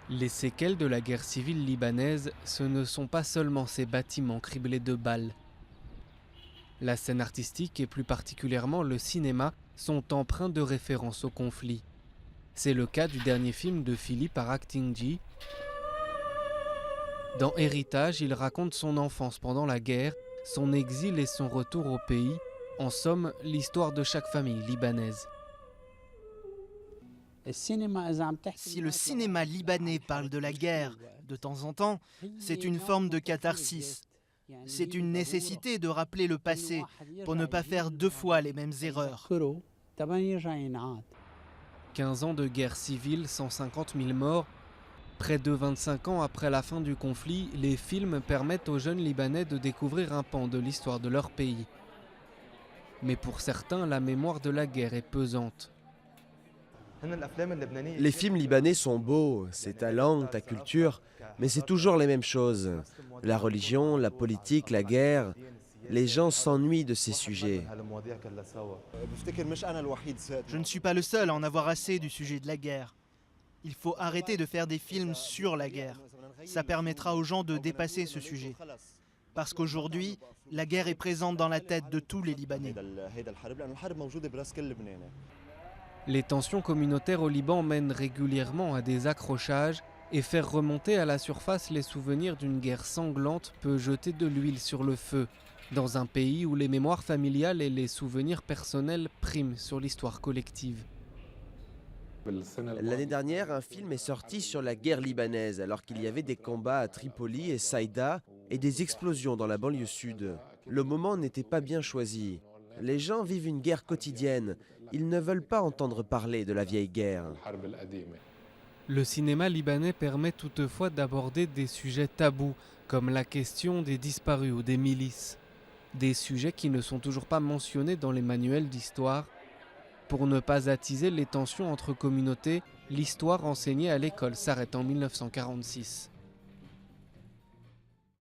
Les séquelles de la guerre civile libanaise, ce ne sont pas seulement ces bâtiments criblés de balles. La scène artistique et plus particulièrement le cinéma sont empreints de références au conflit. C'est le cas du dernier film de Philippe Araktingji. Dans Héritage, il raconte son enfance pendant la guerre, son exil et son retour au pays, en somme l'histoire de chaque famille libanaise. Si le cinéma libanais parle de la guerre de temps en temps, c'est une forme de catharsis. C'est une nécessité de rappeler le passé pour ne pas faire deux fois les mêmes erreurs. 15 ans de guerre civile, 150 000 morts. Près de 25 ans après la fin du conflit, les films permettent aux jeunes Libanais de découvrir un pan de l'histoire de leur pays. Mais pour certains, la mémoire de la guerre est pesante. Les films libanais sont beaux, c'est ta langue, ta culture, mais c'est toujours les mêmes choses. La religion, la politique, la guerre. Les gens s'ennuient de ces sujets. Je ne suis pas le seul à en avoir assez du sujet de la guerre. Il faut arrêter de faire des films sur la guerre. Ça permettra aux gens de dépasser ce sujet. Parce qu'aujourd'hui, la guerre est présente dans la tête de tous les Libanais. Les tensions communautaires au Liban mènent régulièrement à des accrochages et faire remonter à la surface les souvenirs d'une guerre sanglante peut jeter de l'huile sur le feu, dans un pays où les mémoires familiales et les souvenirs personnels priment sur l'histoire collective. L'année dernière, un film est sorti sur la guerre libanaise, alors qu'il y avait des combats à Tripoli et Saïda et des explosions dans la banlieue sud. Le moment n'était pas bien choisi. Les gens vivent une guerre quotidienne. Ils ne veulent pas entendre parler de la vieille guerre. Le cinéma libanais permet toutefois d'aborder des sujets tabous, comme la question des disparus ou des milices. Des sujets qui ne sont toujours pas mentionnés dans les manuels d'histoire. Pour ne pas attiser les tensions entre communautés, l'histoire enseignée à l'école s'arrête en 1946.